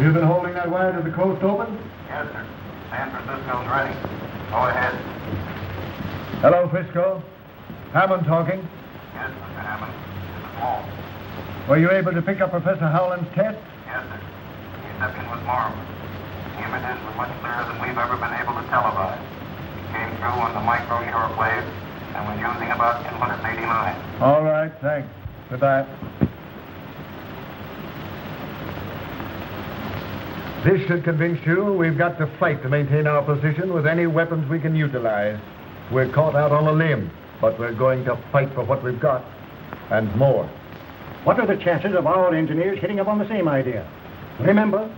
you been holding that wire to the coast open? Yes, sir. San Francisco's ready. Go ahead. Hello, Frisco. Hammond talking. Yes, Mr. Hammond. This is Walt. Were you able to pick up Professor Howland's test? Yes, sir. The reception was marvelous. The images were much clearer than we've ever been able to televise. It came through on the micro-Europe wave and was using about 289. All right, thanks. Goodbye. This should convince you we've got to fight to maintain our position with any weapons we can utilize. We're caught out on a limb, but we're going to fight for what we've got, and more. What are the chances of our engineers hitting upon the same idea? Remember,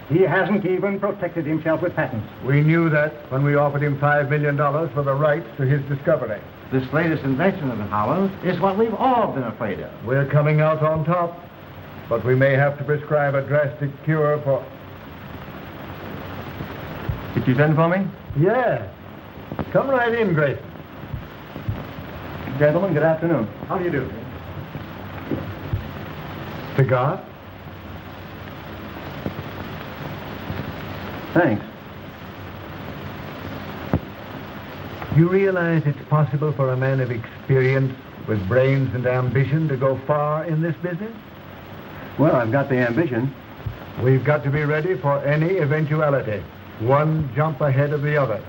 he hasn't even protected himself with patents. We knew that when we offered him $5 million for the rights to his discovery. This latest invention of Howland's is what we've all been afraid of. We're coming out on top, but we may have to prescribe a drastic cure for... Did you send for me? Yeah. Come right in, Grayson. Gentlemen, good afternoon. How do you do? Cigar? Thanks. You realize it's possible for a man of experience with brains and ambition to go far in this business? Well, I've got the ambition. We've got to be ready for any eventuality. One jump ahead of the other.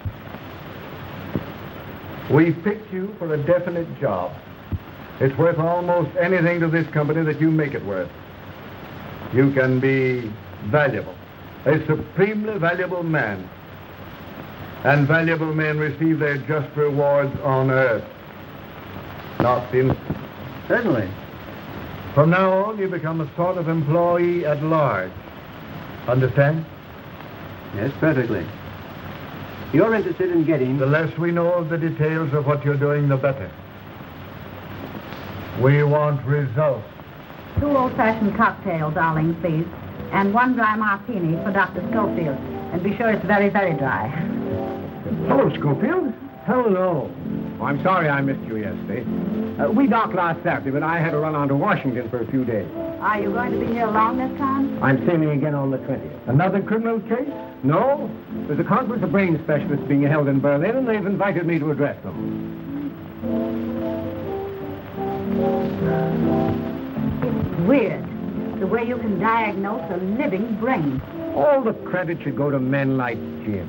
We've picked you for a definite job. It's worth almost anything to this company that you make it worth. You can be valuable, a supremely valuable man. And valuable men receive their just rewards on earth, not in... Certainly. From now on, you become a sort of employee at large. Understand? Yes, perfectly. You're interested in getting... The less we know of the details of what you're doing, the better. We want results. 2 old-fashioned cocktails, darling, please. And 1 dry martini for Dr. Schofield. And be sure it's very, very dry. Hello, Schofield. Hello. Oh, I'm sorry I missed you yesterday. We docked last Saturday, but I had to run on to Washington for a few days. Are you going to be here long this time? I'm sailing again on the 20th. Another criminal case? No. There's a conference of brain specialists being held in Berlin, and they've invited me to address them. It's weird, the way you can diagnose a living brain. All the credit should go to men like Jim,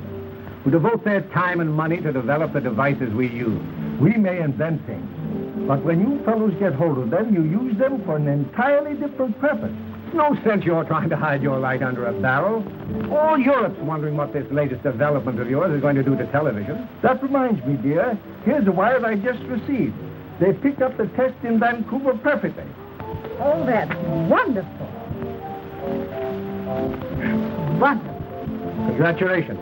who devote their time and money to develop the devices we use. We may invent things, but when you fellows get hold of them, you use them for an entirely different purpose. It's no sense you're trying to hide your light under a barrel. All Europe's wondering what this latest development of yours is going to do to television. That reminds me, dear. Here's a wire I just received. They picked up the test in Vancouver perfectly. Oh, that's wonderful. Wonderful. Congratulations.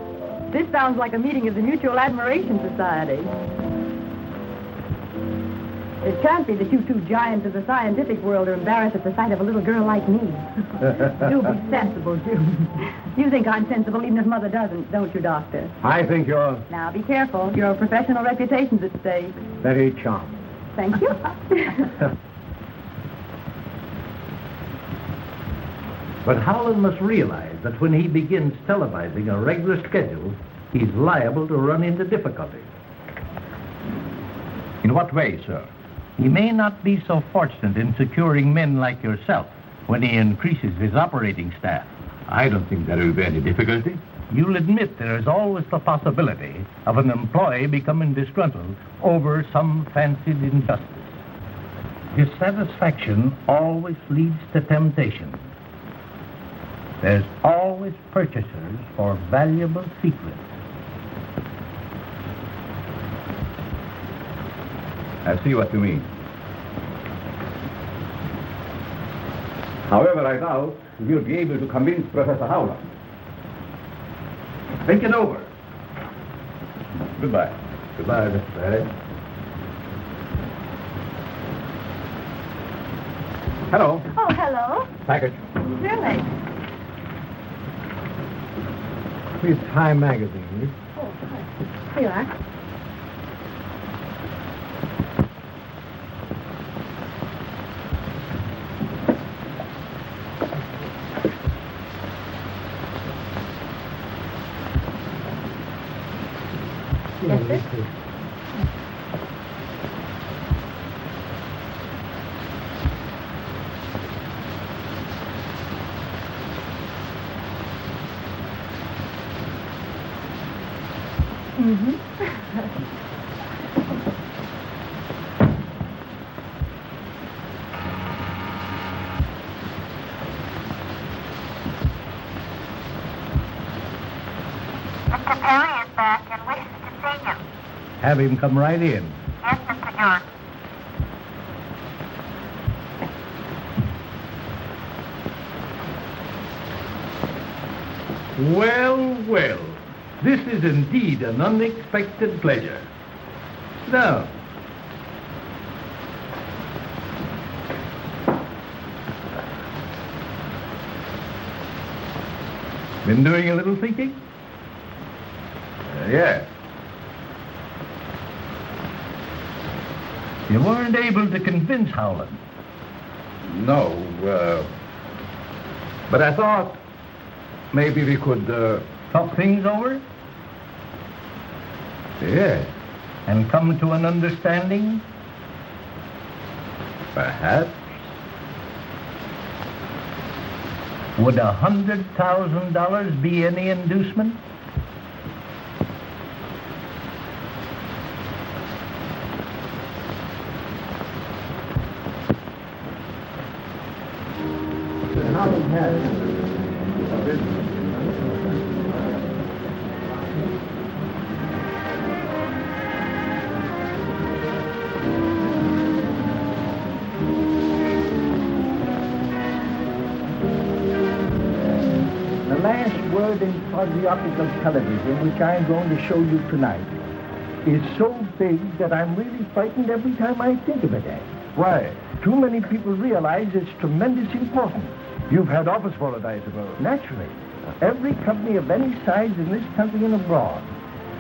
This sounds like a meeting of the Mutual Admiration Society. It can't be that you 2 giants of the scientific world are embarrassed at the sight of a little girl like me. Do be sensible, June. You think I'm sensible even if Mother doesn't, don't you, Doctor? I think you're Now, be careful. Your professional reputation's at stake. very charming. Thank you. But Howland must realize that when he begins televising a regular schedule, he's liable to run into difficulties. In what way, sir? He may not be so fortunate in securing men like yourself when he increases his operating staff. I don't think there will be any difficulty. You'll admit there is always the possibility of an employee becoming disgruntled over some fancied injustice. Dissatisfaction always leads to temptation. There's always purchasers for valuable secrets. I see what you mean. However, I doubt you'll be able to convince Professor Howland. Think it over. Goodbye. Goodbye, Mr. Barry. Hello. Oh, hello. Package. Really? It's Time Magazine. Oh, here you are. Have him come right in. Yes, Mr. Hewitt. Well, well. This is indeed an unexpected pleasure. Sit down. Been doing a little thinking? Yes. You weren't able to convince Howland. No, but I thought maybe we could, Talk things over yes, and come to an understanding? perhaps. Would $100,000 be any inducement? The last word in patriotical television, which I'm going to show you tonight, is so big that I'm really frightened every time I think of it, Ed. Why? Too many people realize its tremendous importance. You've had office for it, I suppose. Naturally, every company of any size in this country and abroad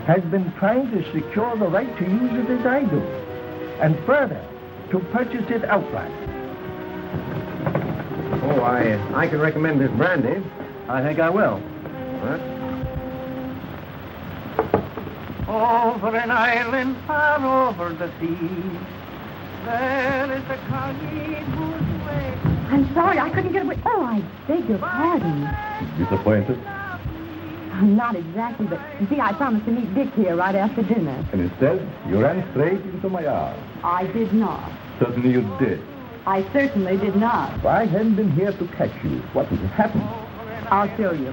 has been trying to secure the right to use it as I do, and further, to purchase it outright. Oh, I can recommend this brandy. I think I will. What? Over an island far over the sea, there is a collie whose way. I'm sorry, I couldn't get away. Oh, I beg your pardon. Disappointed? Not exactly, but you see, I promised to meet Dick here right after dinner. And instead, you ran straight into my arms. I did not. Certainly you did. I certainly did not. If I hadn't been here to catch you, what would have happened? I'll show you.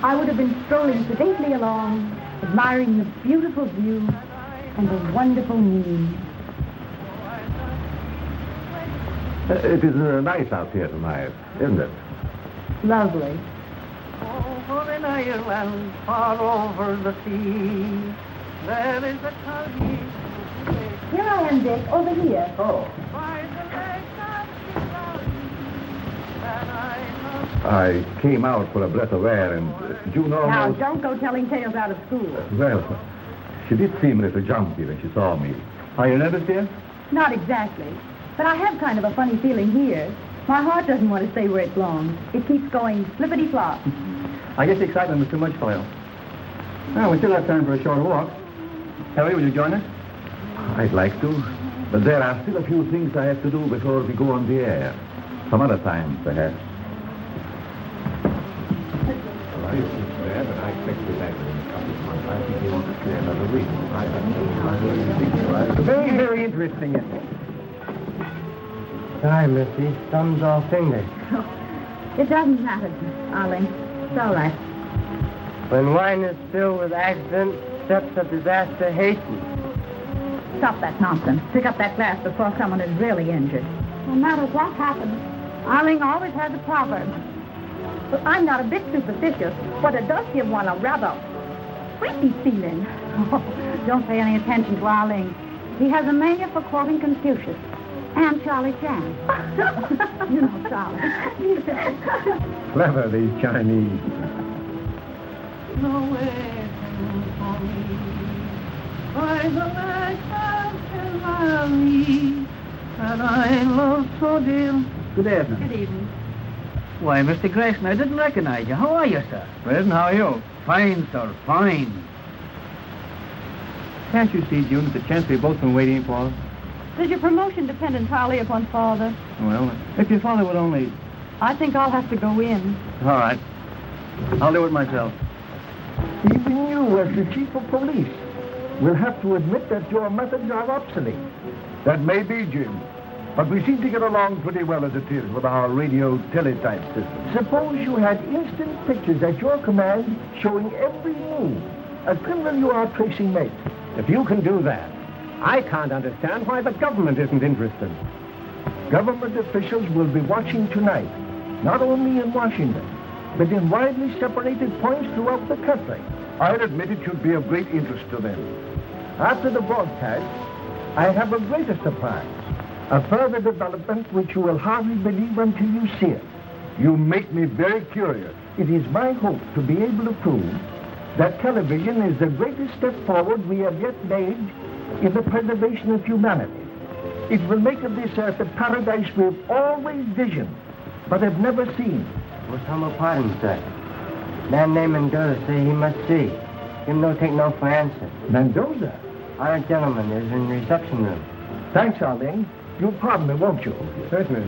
I would have been strolling sedately along, admiring the beautiful view and the wonderful moon. It is nice out here tonight, isn't it? Lovely. Over an island far over the sea, there is a collie. Here I am, Dick, over here. Oh. By the lake of Kimberley, that I love. I came out for a breath of air, and June Now, almost... don't go telling tales out of school. Well, she did seem a little jumpy when she saw me. Are you nervous, dear? Not exactly. But I have kind of a funny feeling here. My heart doesn't want to stay where it belongs. It keeps going flippity-flop. I guess the excitement was too much for you. Well, we still have time for a short walk. Harry, will you join us? I'd like to, but there are still a few things I have to do before we go on the air. Some other time, perhaps. Well, it's there, but I expect to be back in a couple of months. I think you want to stay another week. Very, very interesting, isn't it? Hi, Missy. Thumbs off fingers. It doesn't matter, Arling. It's all right. When wine is filled with accident, steps of disaster hasten. Stop that nonsense. Pick up that glass before someone is really injured. No matter what happens, Arling always has a proverb. But I'm not a bit superstitious, but it does give one a rather creepy feeling. Don't pay any attention to Arling. He has a mania for quoting Confucius and Charlie Chan. You know Charlie. Clever, these Chinese. Nowhere for me, by the lake of Kimberley, that I love so dear. Good evening. Good evening. Why, Mr. Grayson, I didn't recognize you. How are you, sir? President, how are you? Fine, sir, fine. Can't you see, June, that the chance we've both been waiting for? Does your promotion depend entirely upon Father? Well, if your father would only... I think I'll have to go in. All right. I'll do it myself. Even you, as the chief of police, will have to admit that your methods are obsolete. That may be, Jim. But we seem to get along pretty well as it is with our radio teletype system. Suppose you had instant pictures at your command showing every move a criminal you are tracing makes. If you can do that, I can't understand why the government isn't interested. Government officials will be watching tonight, not only in Washington, but in widely separated points throughout the country. I admit it should be of great interest to them. After the broadcast, I have a greater surprise. A further development which you will hardly believe until you see it. You make me very curious. It is my hope to be able to prove that television is the greatest step forward we have yet made in the preservation of humanity. It will make of this earth a paradise we've always visioned, but have never seen. What's humble pardon, sir? Man named Mendoza say he must see. Him no take no for answer. Mendoza? Our gentleman is in reception room. Thanks, Arling. You'll pardon me, won't you? Certainly.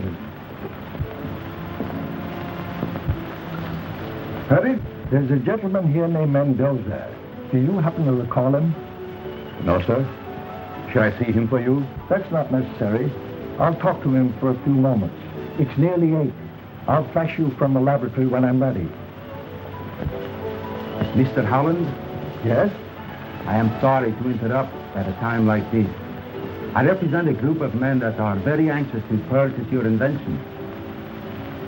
Harry, there's a gentleman here named Mendoza. Do you happen to recall him? No, sir. Shall I see him for you? That's not necessary. I'll talk to him for a few moments. It's nearly 8. I'll flash you from the laboratory when I'm ready. Mr. Howland? Yes? I am sorry to interrupt at a time like this. I represent a group of men that are very anxious to purchase your invention.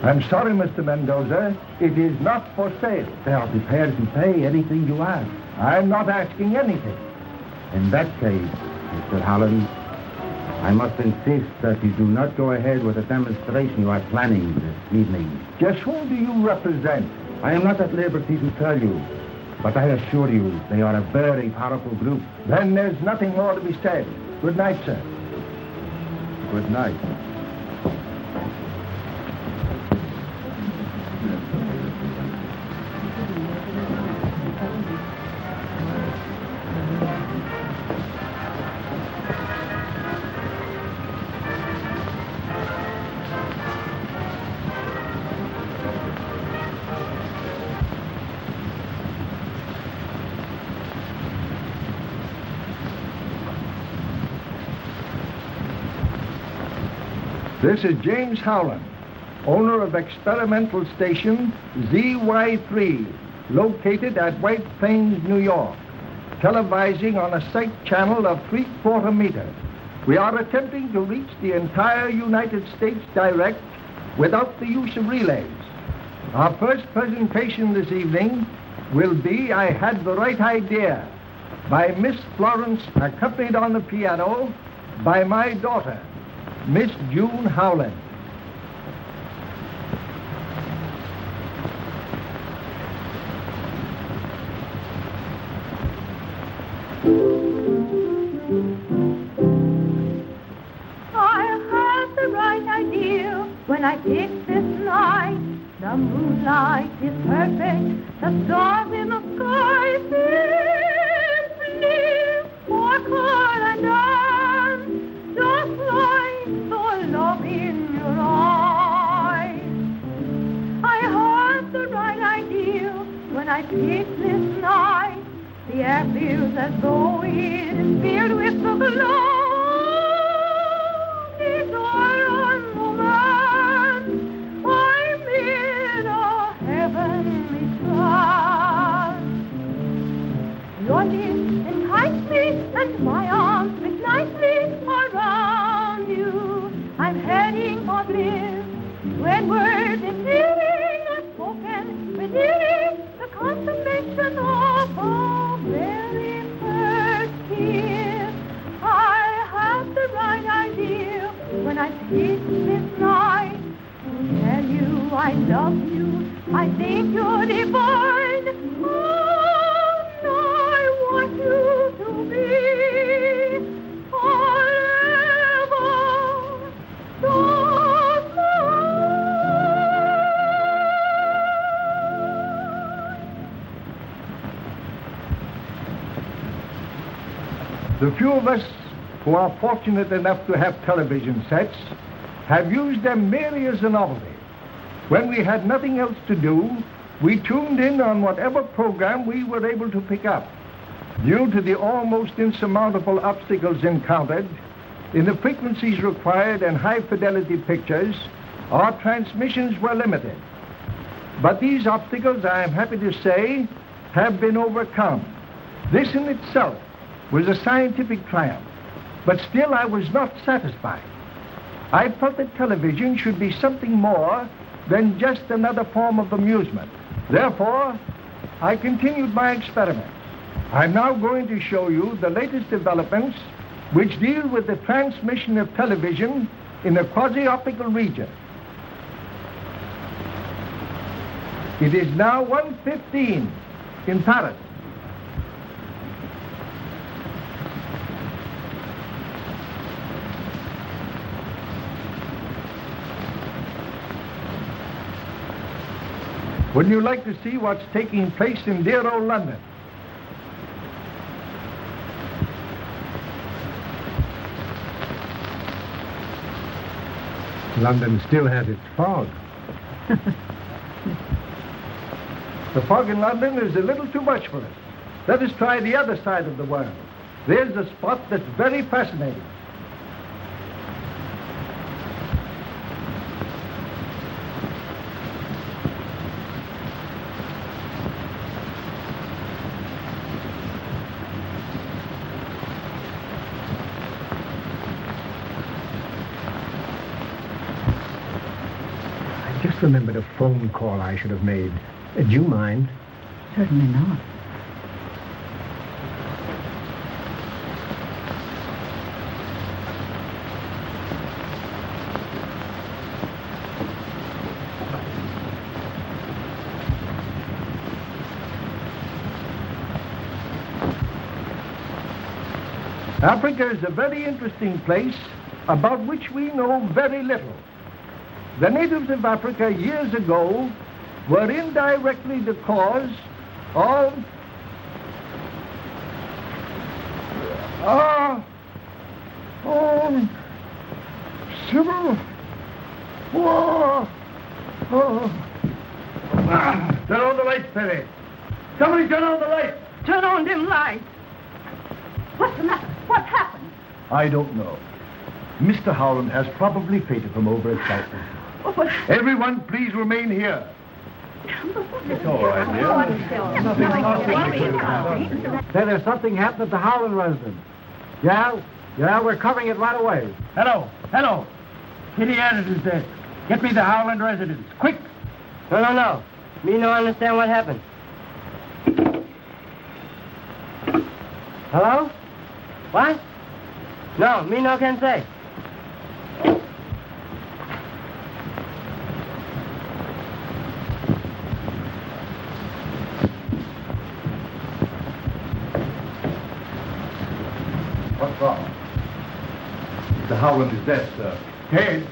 I'm sorry, Mr. Mendoza. It is not for sale. They are prepared to pay anything you ask. I'm not asking anything. In that case, Mr. Howland, I must insist that you do not go ahead with the demonstration you are planning this evening. Just whom do you represent? I am not at liberty to tell you, but I assure you they are a very powerful group. Then there's nothing more to be said. Good night, sir. Good night. This is James Howland, owner of experimental station ZY3, located at White Plains, New York, televising on a sight channel of 3/4 meter. We are attempting to reach the entire United States direct without the use of relays. Our first presentation this evening will be I Had the Right Idea by Miss Florence, accompanied on the piano by my daughter, Miss June Howland. I had the right idea when I picked this night. The moonlight is perfect, the stars in the sky simply sparkle and dance, just like the love in your eyes. I had the right idea when I picked this night. The air feels as though it is filled with the glow. Desire and romance, I'm in a heavenly trance. Your lips entice me, and my arms fit nicely around you. I'm heading for bliss when words in feeling are spoken within the consummation of a very first kiss. I had the right idea when I picked this night to tell you I love you. I think you're divine, and I want you to be forever so mine. The few of us who are fortunate enough to have television sets have used them merely as a novelty. When we had nothing else to do, we tuned in on whatever program we were able to pick up. Due to the almost insurmountable obstacles encountered, in the frequencies required and high-fidelity pictures, our transmissions were limited. But these obstacles, I am happy to say, have been overcome. This in itself was a scientific triumph, but still I was not satisfied. I felt that television should be something more than just another form of amusement. Therefore, I continued my experiments. I'm now going to show you the latest developments which deal with the transmission of television in the quasi-optical region. It is now 1:15 in Paris. Wouldn't you like to see what's taking place in dear old London? London still has its fog. The fog in London is a little too much for us. Let us try the other side of the world. There's a spot that's very fascinating. I just remembered a phone call I should have made. Do you mind? Certainly not. Africa is a very interesting place about which we know very little. The natives of Africa years ago were indirectly the cause of civil war. Turn on the lights, Perry. Somebody turn on the lights. Turn on them lights. What's the matter? What's happened? I don't know. Mr. Howland has probably fainted from overexcitement. Oh, but... Everyone, please remain here. It's all right, dear. Say, there's something happened at the Howland residence. Yeah, we're covering it right away. Hello. Kitty Anderson's desk. Get me the Howland residence. Quick. No. Me no understand what happened. Hello? What? No, me no can say. What's wrong? Mr. Howland is dead, sir. Dead?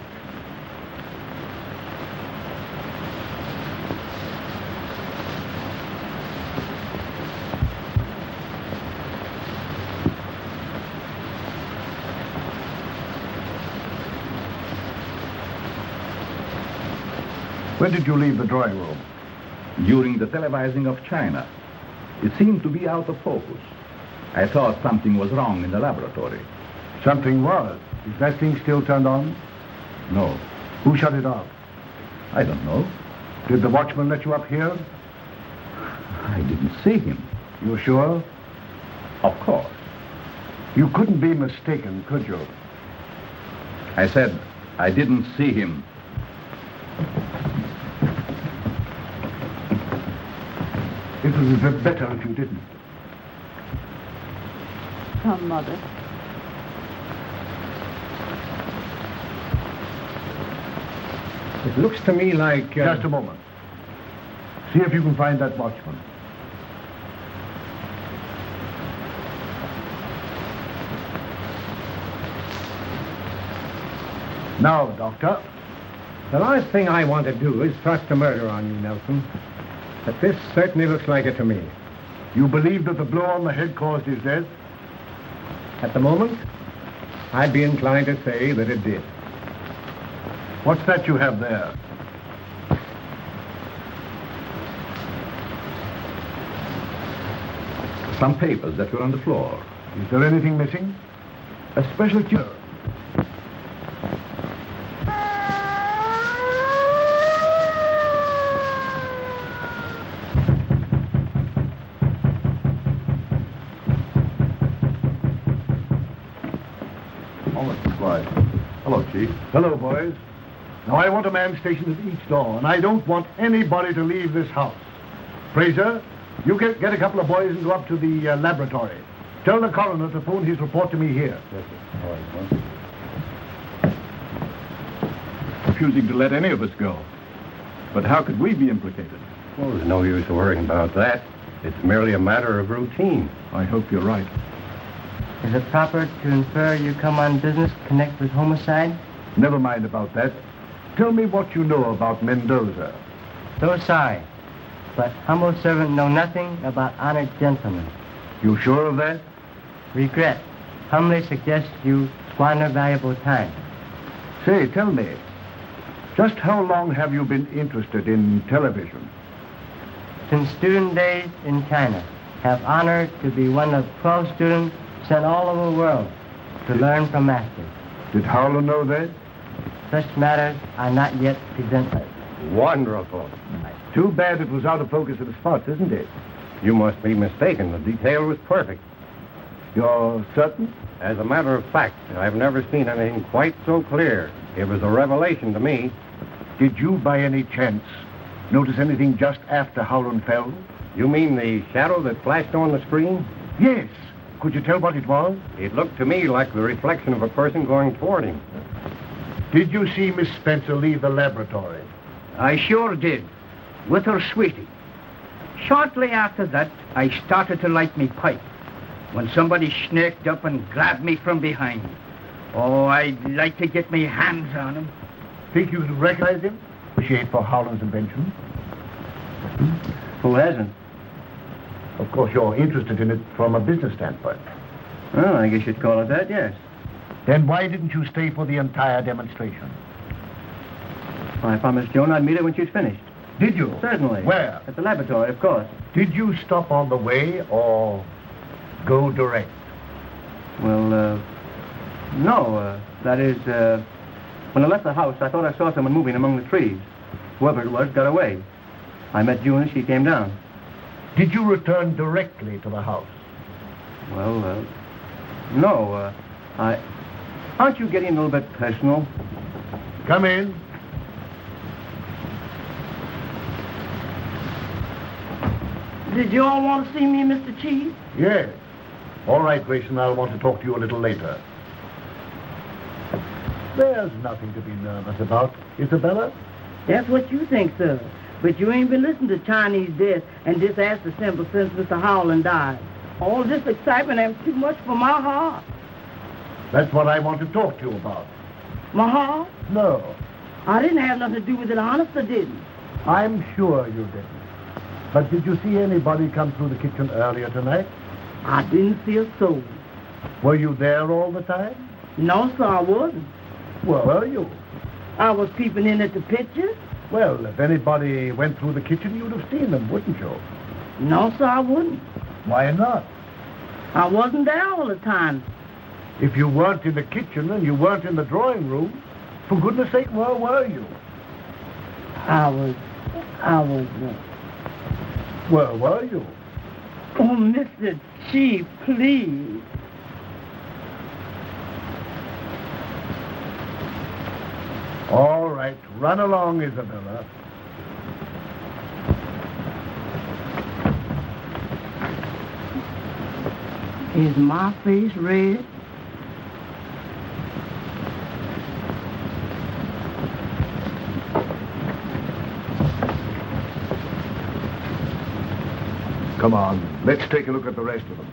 When did you leave the drawing room? During the televising of China. It seemed to be out of focus. I thought something was wrong in the laboratory. Something was. Is that thing still turned on? No, Who shut it off? I don't know. Did the watchman let you up here? I didn't see him. You sure? Of course. You couldn't be mistaken, could you? I said I didn't see him. It would be better if you didn't. Come, Mother. It looks to me like... Just a moment. See if you can find that watchman. Now, Doctor. The last thing I want to do is thrust a murder on you, Nelson. But this certainly looks like it to me. You believe that the blow on the head caused his death? At the moment, I'd be inclined to say that it did. What's that you have there? Some papers that were on the floor. Is there anything missing? A special cure. Mr. Squire. Hello, Chief. Hello, boys. Now, I want a man stationed at each door, and I don't want anybody to leave this house. Fraser, you get a couple of boys and go up to the laboratory. Tell the coroner to phone his report to me here. Yes, sir. All right, sir. Refusing to let any of us go. But how could we be implicated? Well, there's no use worrying about that. It's merely a matter of routine. I hope you're right. Is it proper to infer you come on business connected with homicide? Never mind about that. Tell me what you know about Mendoza. So sorry, but humble servant know nothing about honored gentlemen. You sure of that? Regret. Humbly suggest you squander valuable time. Say, tell me, just how long have you been interested in television? Since student days in China, have honored to be one of 12 students sent all over the world to learn from masters. Did Howland know that? Such matters are not yet presented. Wonderful. Too bad it was out of focus at the spots, isn't it? You must be mistaken. The detail was perfect. You're certain? As a matter of fact, I've never seen anything quite so clear. It was a revelation to me. Did you, by any chance, notice anything just after Howland fell? You mean the shadow that flashed on the screen? Yes. Could you tell what it was? It looked to me like the reflection of a person going toward him. Did you see Miss Spencer leave the laboratory? I sure did, with her sweetie. Shortly after that, I started to light me pipe when somebody snaked up and grabbed me from behind. Oh, I'd like to get me hands on him. Think you could recognize him? Appreciate for Howland's invention. Who hasn't? Of course, you're interested in it from a business standpoint. Well, I guess you'd call it that, yes. Then why didn't you stay for the entire demonstration? I promised Joan I'd meet her when she's finished. Did you? Certainly. Where? At the laboratory, of course. Did you stop on the way or go direct? Well, no. That is, when I left the house, I thought I saw someone moving among the trees. Whoever it was got away. I met June as she came down. Did you return directly to the house? Well, no. Aren't you getting a little bit personal? Come in. Did you all want to see me, Mr. Chief? Yes. All right, Grayson, I'll want to talk to you a little later. There's nothing to be nervous about, Isabella. That's what you think, sir. But you ain't been listening to Chinese death and just asked the simple since Mr. Howland died. All this excitement ain't too much for my heart. That's what I want to talk to you about. My heart? No. I didn't have nothing to do with it, honest, I didn't. I'm sure you didn't. But did you see anybody come through the kitchen earlier tonight? I didn't see a soul. Were you there all the time? No, sir, I wasn't. Where were you? I was peeping in at the pictures. Well, if anybody went through the kitchen, you'd have seen them, wouldn't you? No, sir, I wouldn't. Why not? I wasn't there all the time. If you weren't in the kitchen and you weren't in the drawing room, for goodness sake, where were you? I was... Where were you? Oh, Mr. Chief, please. All right, run along, Isabella. Is my face red? Come on, let's take a look at the rest of them.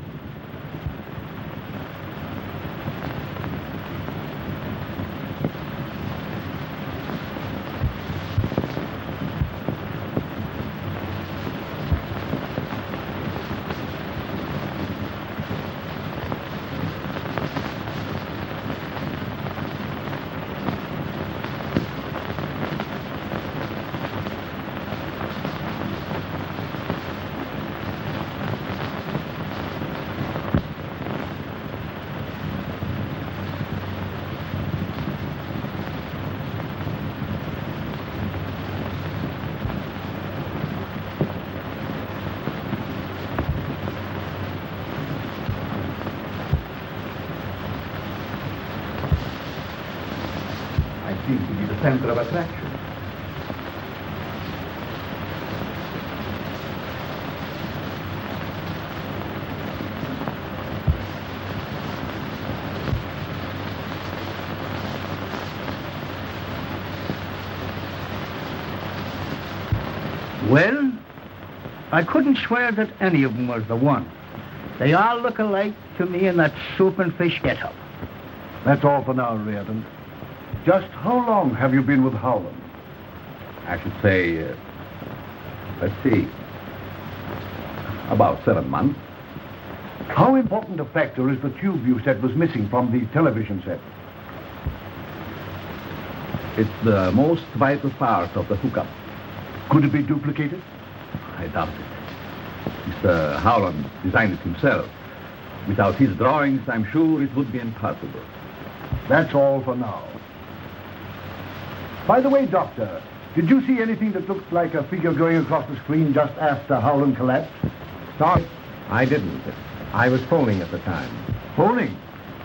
center of attraction. Well, I couldn't swear that any of them was the one. They all look alike to me in that soup and fish get-up. That's all for now, Reardon. Just how long have you been with Howland? I should say, let's see, about 7 months. How important a factor is the tube you said was missing from the television set? It's the most vital part of the hookup. Could it be duplicated? I doubt it. Mr. Howland designed it himself. Without his drawings, I'm sure it would be impossible. That's all for now. By the way, Doctor, did you see anything that looked like a figure going across the screen just after Howland collapsed? Sorry, I didn't. I was phoning at the time. Phoning?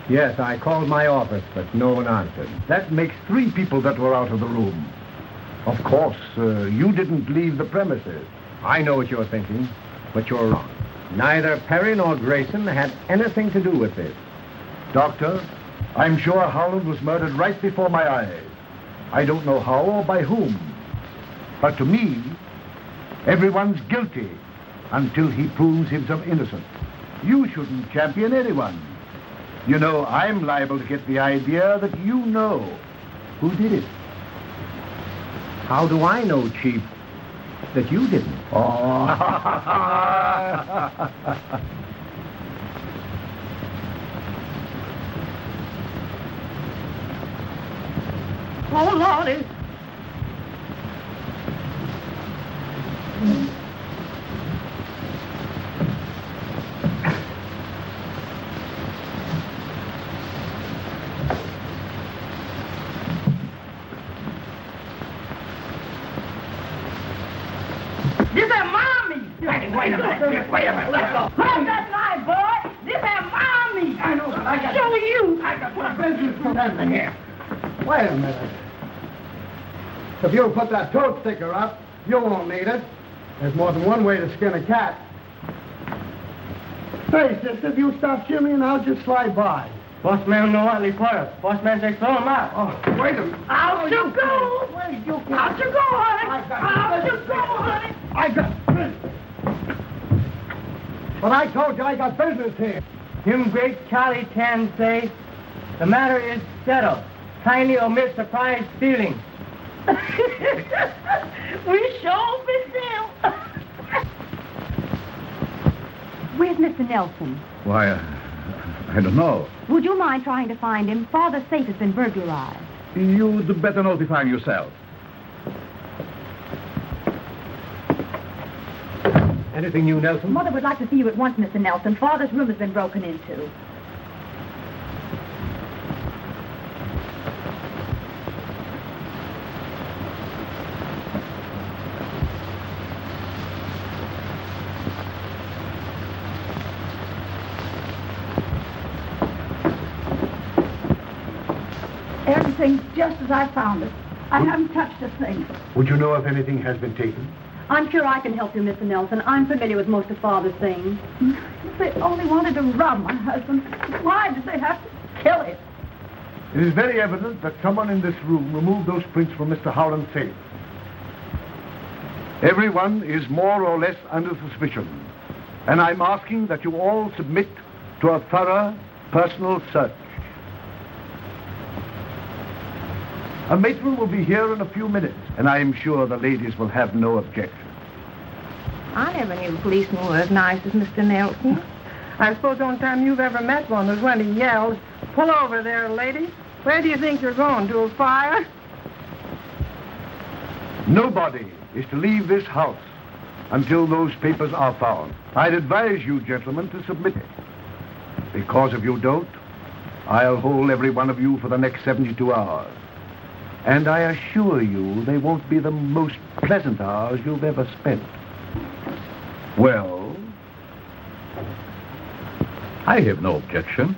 Yes, I called my office, but no one answered. That makes 3 people that were out of the room. Of course, you didn't leave the premises. I know what you're thinking, but you're wrong. Neither Perry nor Grayson had anything to do with this. Doctor, I'm sure Howland was murdered right before my eyes. I don't know how or by whom. But to me, everyone's guilty until he proves himself innocent. You shouldn't champion anyone. You know, I'm liable to get the idea that you know who did it. How do I know, Chief, that you didn't? Oh. Oh, Lordy. This is Mommy. Wait a minute. Let's go. Hold that knife, boy. This is Mommy. I know, but I got... Show you. I got my business for that in here. Wait a minute. If you'll put that toad sticker up, you won't need it. There's more than one way to skin a cat. Hey, sister, if you stop shimmying, I'll just slide by. Boss man no only for us. Boss man say throw him out. Oh, wait a minute. Out you go. Wait, you go. Out you go, honey. Out you go, honey. I got business. But I told you I got business here. Him great Charlie Chan say, the matter is settled. Kindly omit surprise feelings. We sure been there. Where's Mr. Nelson? Why, I don't know. Would you mind trying to find him? Father's safe has been burglarized. You'd better notify him yourself. Anything new, Nelson? Mother would like to see you at once, Mr. Nelson. Father's room has been broken into. Everything's just as I found it. I haven't touched a thing. Would you know if anything has been taken? I'm sure I can help you, Mr. Nelson. I'm familiar with most of Father's things. If they only wanted to rob my husband, why did they have to kill him? It is very evident that someone in this room removed those prints from Mr. Howland's safe. Everyone is more or less under suspicion. And I'm asking that you all submit to a thorough personal search. A matron will be here in a few minutes, and I am sure the ladies will have no objection. I never knew a policeman was as nice as Mr. Nelson. I suppose the only time you've ever met one was when he yelled, "Pull over there, lady. Where do you think you're going, to a fire?" Nobody is to leave this house until those papers are found. I'd advise you, gentlemen, to submit it. Because if you don't, I'll hold every one of you for the next 72 hours. And I assure you they won't be the most pleasant hours you've ever spent. Well, I have no objection.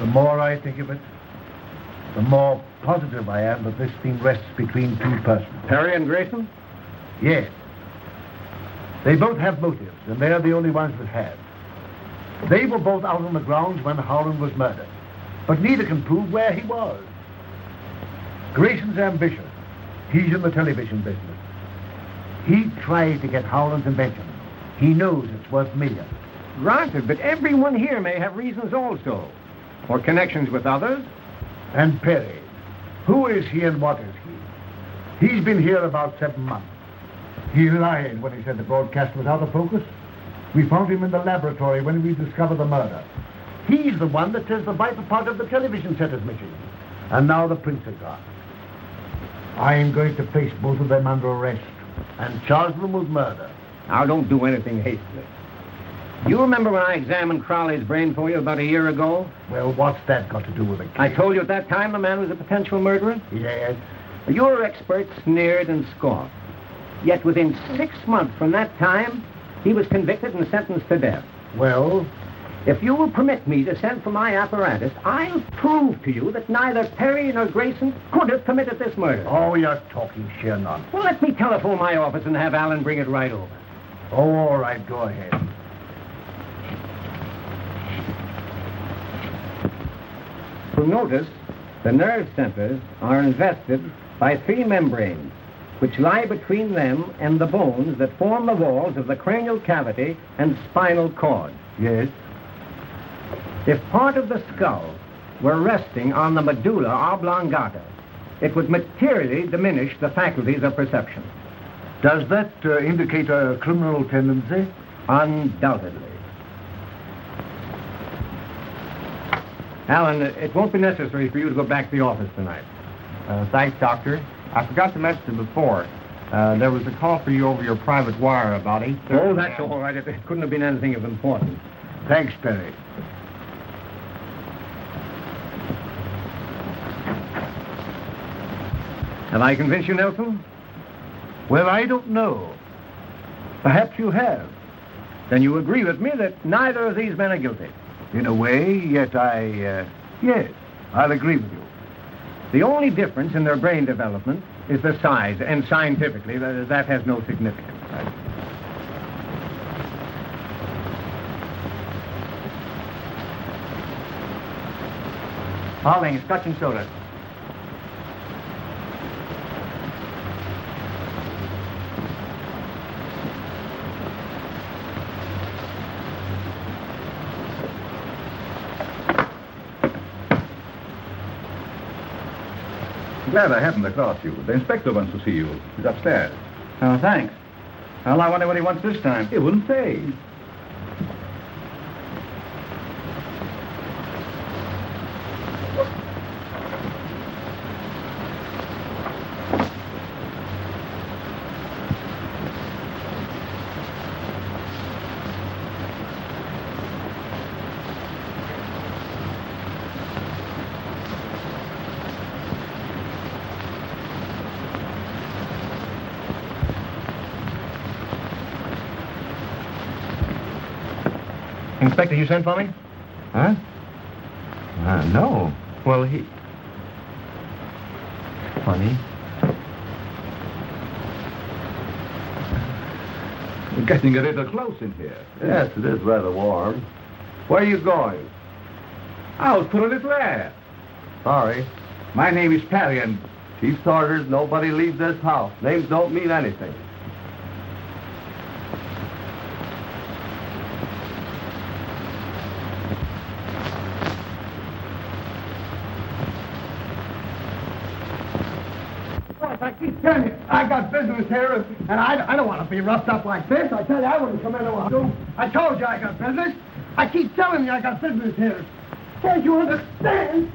more I think of it, the more positive I am that this thing rests between two persons. Perry and Grayson? Yes. They both have motives, and they're the only ones that have. They were both out on the grounds when Howland was murdered, but neither can prove where he was. Grayson's ambitious. He's in the television business. He tried to get Howland's invention. He knows it's worth millions. Granted, but everyone here may have reasons also, or connections with others. And Perry, who is he and what is he? He's been here about 7 months. He lied when he said the broadcast was out of focus. We found him in the laboratory when we discovered the murder. He's the one that says the vital part of the television set is missing. And now the prints are gone. I'm going to place both of them under arrest and charge them with murder. Now, don't do anything hastily. You remember when I examined Crowley's brain for you about a year ago? Well, what's that got to do with it? I told you at that time the man was a potential murderer? Yes. Your expert sneered and scoffed. Yet within 6 months from that time, he was convicted and sentenced to death. Well? If you will permit me to send for my apparatus, I'll prove to you that neither Perry nor Grayson could have committed this murder. Oh, you're talking sheer nonsense. Well, let me telephone my office and have Alan bring it right over. Oh, all right, go ahead. You'll notice the nerve centers are invested by 3 membranes, which lie between them and the bones that form the walls of the cranial cavity and spinal cord. Yes. If part of the skull were resting on the medulla oblongata, it would materially diminish the faculties of perception. Does that indicate a criminal tendency? Undoubtedly. Alan, it won't be necessary for you to go back to the office tonight. Thanks, Doctor. I forgot to mention before. There was a call for you over your private wire about 8:30. Oh, that's all right. It couldn't have been anything of importance. Thanks, Perry. Have I convinced you, Nelson? Well, I don't know. Perhaps you have. Then you agree with me that neither of these men are guilty? In a way, yet yes, I'll agree with you. The only difference in their brain development is the size, and scientifically, that has no significance. Pauling, scotch and soda. Glad I happened across you. The inspector wants to see you. He's upstairs. Oh, thanks. Well, I wonder what he wants this time. He wouldn't say. Inspector, you sent for me? Huh? No. Well, he... Funny. We're getting a little close in here. Yes, it is rather warm. Where are you going? Out for a little air. Sorry. My name is Perry, and Chief's orders, nobody leaves this house. Names don't mean anything. I keep telling you, I got business here, and I don't want to be roughed up like this. I tell you, I wouldn't come in to I told you I got business. I keep telling you I got business here. Can't you understand?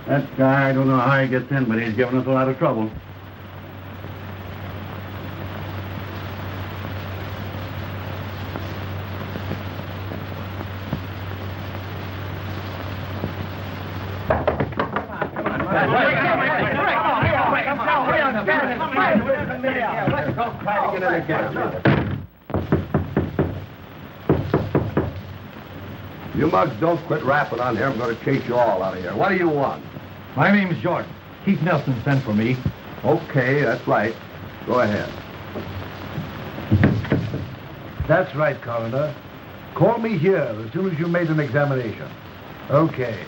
That guy, I don't know how he gets in, but he's giving us a lot of trouble. You mugs don't quit rapping on here. I'm going to chase you all out of here. What do you want? My name's Jordan. Keith Nelson sent for me. Okay, that's right. Go ahead. That's right, Coroner. Call me here as soon as you made an examination. Okay.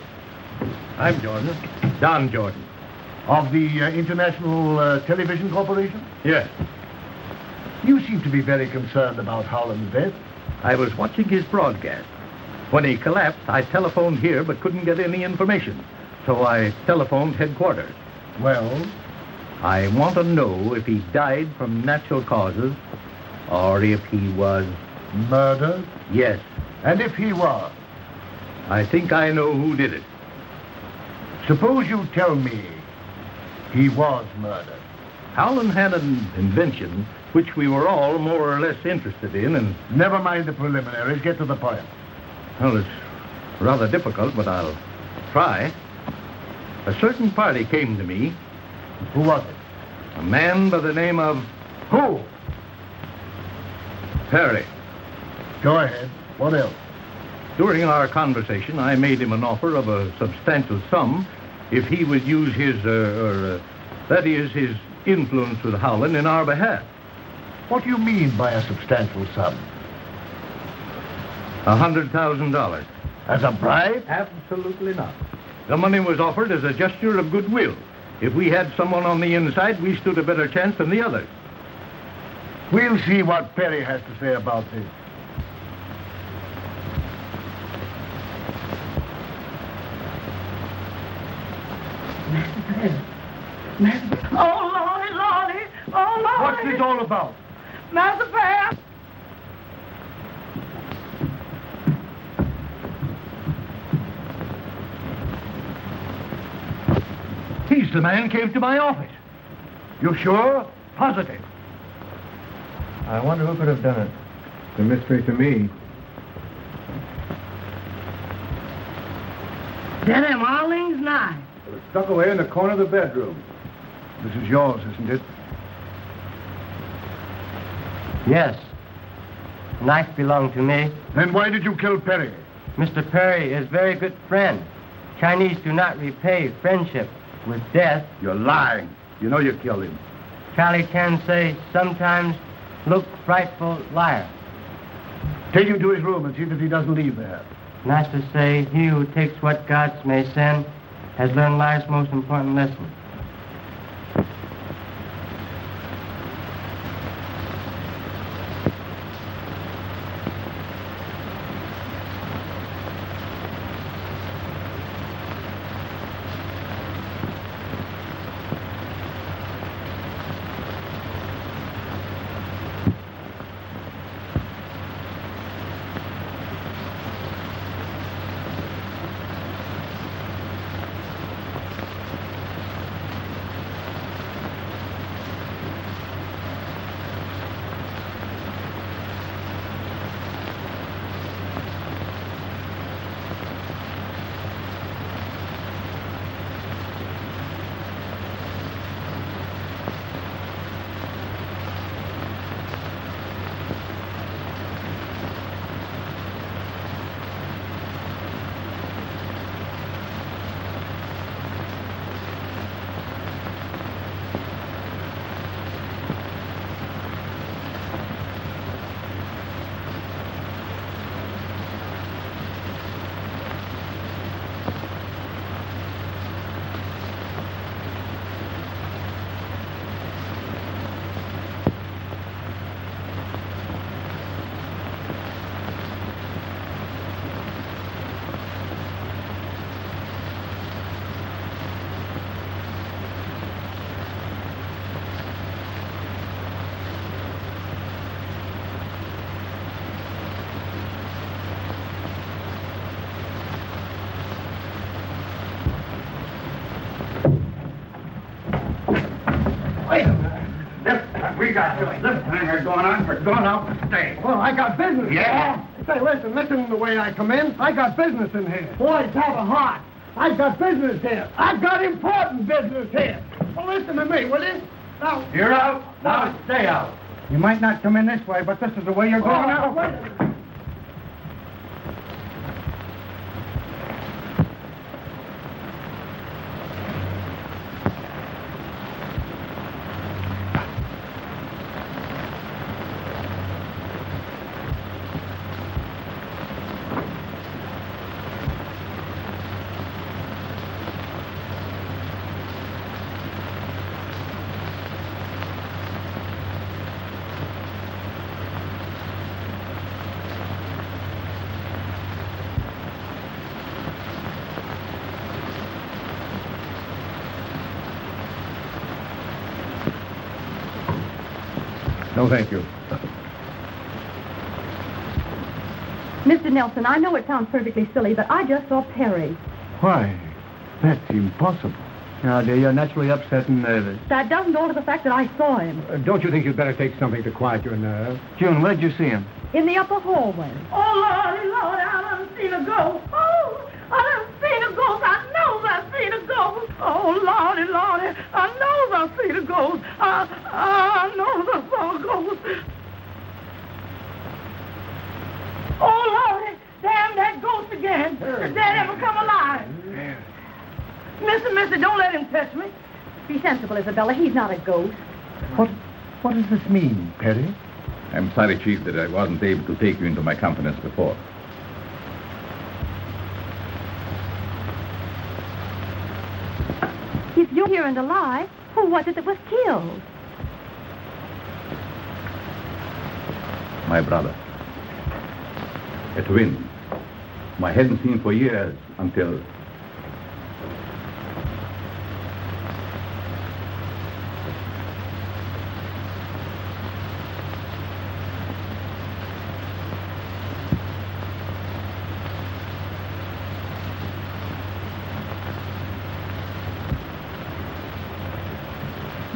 I'm Jordan. Don Jordan. Of the International Television Corporation? Yes. You seem to be very concerned about Howland's death. I was watching his broadcast. When he collapsed, I telephoned here but couldn't get any information. So I telephoned headquarters. Well? I want to know if he died from natural causes or if he was... Murdered? Yes. And if he was? I think I know who did it. Suppose you tell me he was murdered. Howland had an invention which we were all more or less interested in, and... Never mind the preliminaries. Get to the point. Well, it's rather difficult, but I'll try. A certain party came to me. Who was it? A man by the name of... Who? Perry. Go ahead. What else? During our conversation, I made him an offer of a substantial sum if he would use his, that is, his influence with Howland in our behalf. What do you mean by a substantial sum? $100,000. As a bribe? Absolutely not. The money was offered as a gesture of goodwill. If we had someone on the inside, we stood a better chance than the others. We'll see what Perry has to say about this. Oh, Lordy, Lordy. Oh, Lordy. What's this all about? Master Perry. He's the man who came to my office. You sure? Positive. I wonder who could have done it. It's a mystery to me. Get him Arling's knife. It was stuck away in the corner of the bedroom. This is yours, isn't it? Yes. The knife belonged to me. Then why did you kill Perry? Mr. Perry is a very good friend. Chinese do not repay friendship with death. You're lying. You know you killed him. Charlie can say, sometimes look frightful liar. Take him to his room and see that he doesn't leave there. Nice to say, he who takes what gods may send has learned life's most important lesson. We got this thing here going on for going out to stay. Well, I got business. Yeah? Say, listen to the way I come in. I got business in here. Boys, have a heart. I got business here. I've got important business here. Well, listen to me, will you? Now, You're out. Now stay out. you might not come in this way, but this is the way you're going out. No, thank you. Mr. Nelson, I know it sounds perfectly silly, but I just saw Perry. Why? That's impossible. Now, dear, you're naturally upset and nervous. That doesn't alter the fact that I saw him. Don't you think you'd better take something to quiet your nerves? June, where did you see him? In the upper hallway. Oh, Lordy, Lord, I done seen a ghost. Oh, I done seen a ghost. I know I seen a ghost. Oh, Lordy, Lordy, I know I seen a ghost. I know I saw a ghost. Oh, Lordy, damn that ghost again. Did that ever come alive? Mister, don't let him touch me. Be sensible, Isabella. He's not a ghost. What does this mean, Perry? I'm sorry, Chief, that I wasn't able to take you into my confidence before. If you're here and alive, who was it that was killed? My brother. A twin. whom I hadn't seen for years until...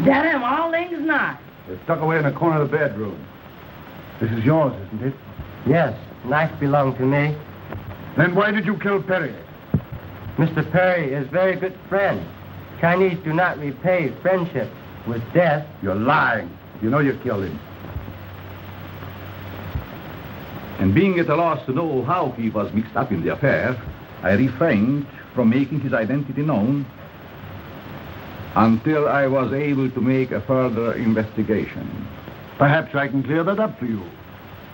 Got him all things nice. They're stuck away in the corner of the bedroom. This is yours, isn't it? Yes, knife belonged to me. Then why did you kill Perry? Mr. Perry is very good friend. Chinese do not repay friendship with death. You're lying. You know you killed him. And being at a loss to know how he was mixed up in the affair, I refrained from making his identity known until I was able to make a further investigation. Perhaps I can clear that up for you.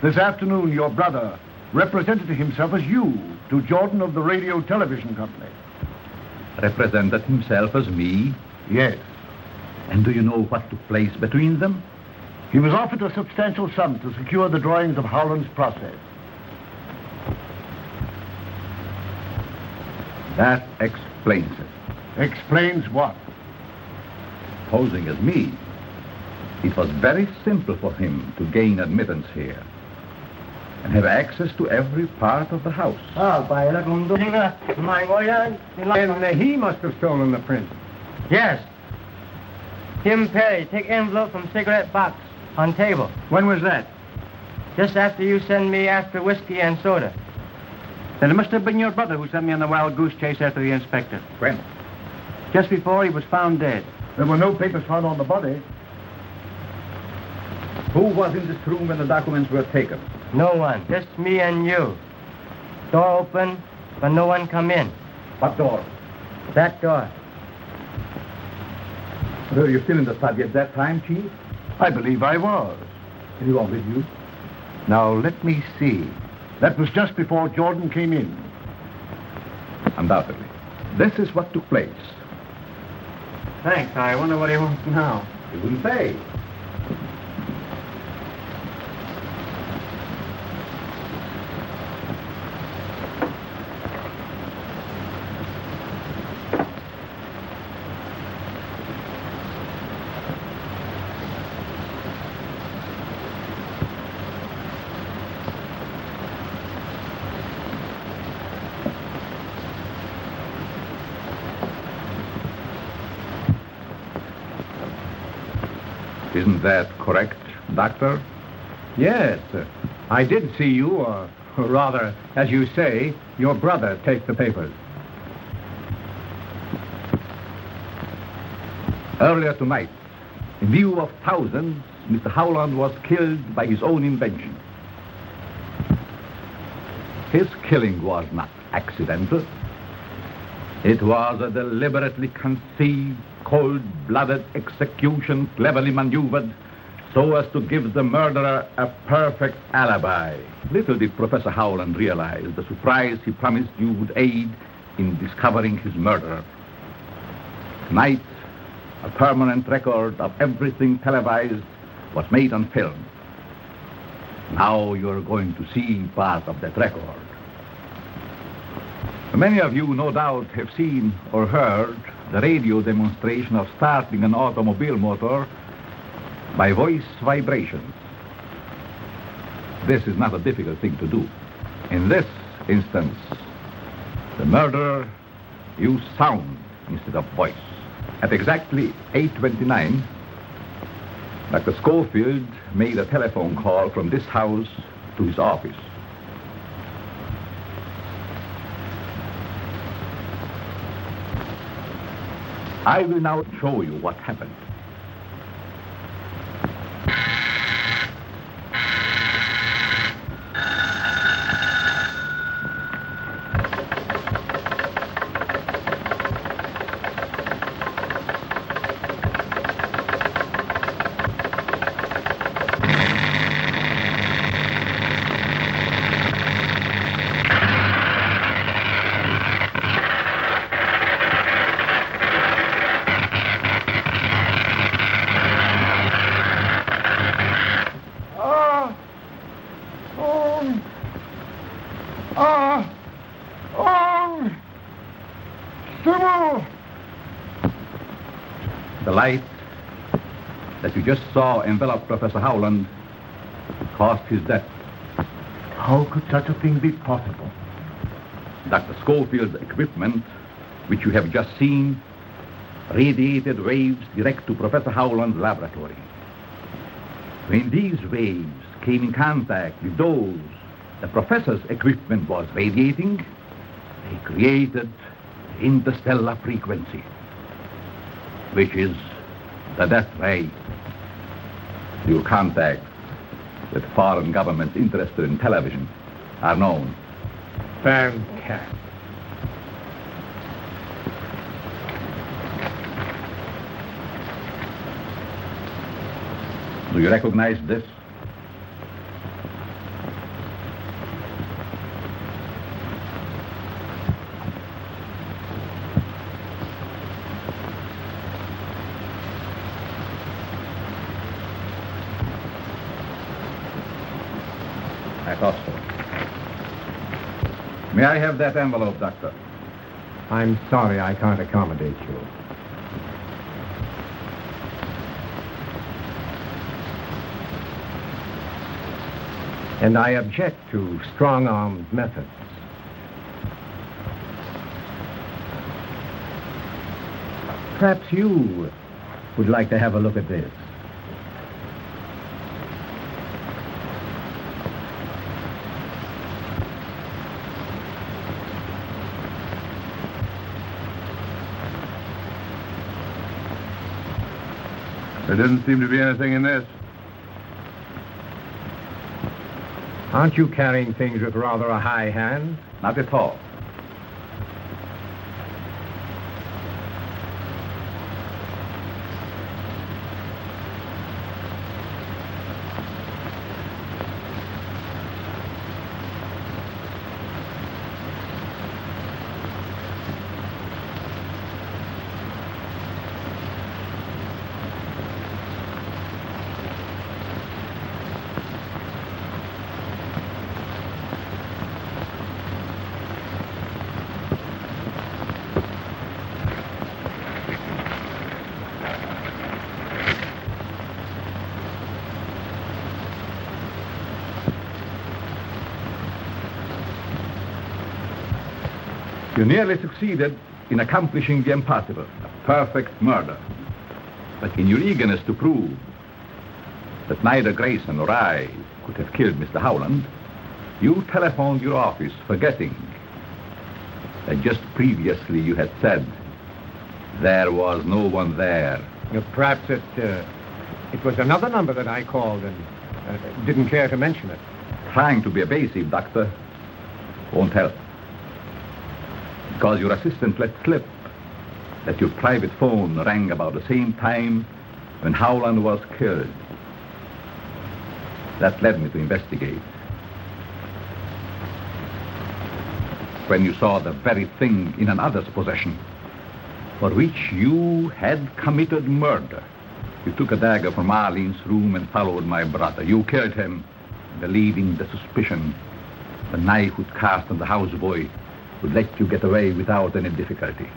This afternoon, your brother represented himself as you to Jordan of the Radio Television Company. Represented himself as me? Yes. And do you know what took place between them? He was offered a substantial sum to secure the drawings of Howland's process. That explains it. Explains what? Posing as me, it was very simple for him to gain admittance here and have access to every part of the house. And he must have stolen the print. Yes. Tim Perry, take envelope from cigarette box on table. When was that? Just after you send me after whiskey and soda. Then it must have been your brother who sent me on the wild goose chase after the inspector. When? Just before he was found dead. There were no papers found on the body. Who was in this room when the documents were taken? No one. Just me and you. Door open, but no one come in. What door? That door. Were you still in the study at that time, Chief? I believe I was. Anyone with you? Now, let me see. That was just before Jordan came in. Undoubtedly. This is what took place. Thanks. I wonder what he wants now. He wouldn't say. Isn't that correct, Doctor? Yes. I did see you, or rather, as you say, your brother take the papers. Earlier tonight, in view of thousands, Mr. Howland was killed by his own invention. His killing was not accidental. It was a deliberately conceived, cold-blooded execution, cleverly maneuvered so as to give the murderer a perfect alibi. Little did Professor Howland realize the surprise he promised you would aid in discovering his murderer. Tonight, a permanent record of everything televised was made on film. Now you're going to see part of that record. Many of you, no doubt, have seen or heard the radio demonstration of starting an automobile motor by voice vibrations. This is not a difficult thing to do. In this instance, the murderer used sound instead of voice. At exactly 8:29, Dr. Schofield made a telephone call from this house to his office. I will now show you what happened. The light that you just saw envelop Professor Howland caused his death. How could such a thing be possible? Dr. Schofield's equipment, which you have just seen, radiated waves direct to Professor Howland's laboratory. When these waves came in contact with those the professor's equipment was radiating, they created interstellar frequency, which is the death ray. Your contacts with foreign governments interested in television are known. Fantastic. Do you recognize this? I thought so. May I have that envelope, Doctor? I'm sorry I can't accommodate you. And I object to strong-armed methods. Perhaps you would like to have a look at this. There doesn't seem to be anything in this. Aren't you carrying things with rather a high hand? Not at all. You nearly succeeded in accomplishing the impossible, a perfect murder. But in your eagerness to prove that neither Grayson nor I could have killed Mr. Howland, you telephoned your office, forgetting that just previously you had said there was no one there. Perhaps it was another number that I called and didn't care to mention it. Trying to be evasive, Doctor, won't help. Because your assistant let slip that your private phone rang about the same time when Howland was killed. That led me to investigate. When you saw the very thing in another's possession for which you had committed murder, you took a dagger from Arlene's room and followed my brother. You killed him, believing the suspicion the knife would cast on the houseboy would let you get away without any difficulty.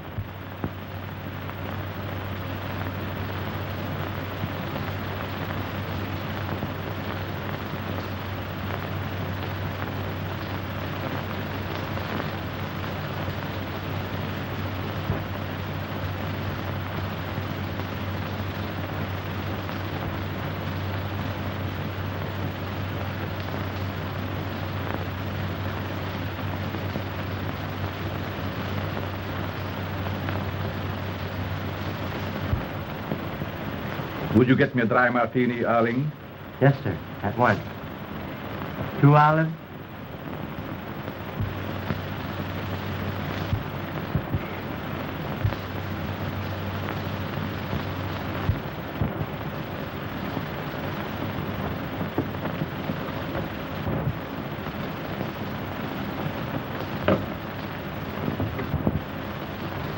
Would you get me a dry martini, Arling? Yes, sir. At once. 2 olives?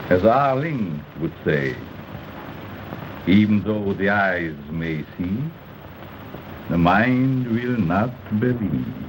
As Arling would say, even though the eyes may see, the mind will not believe.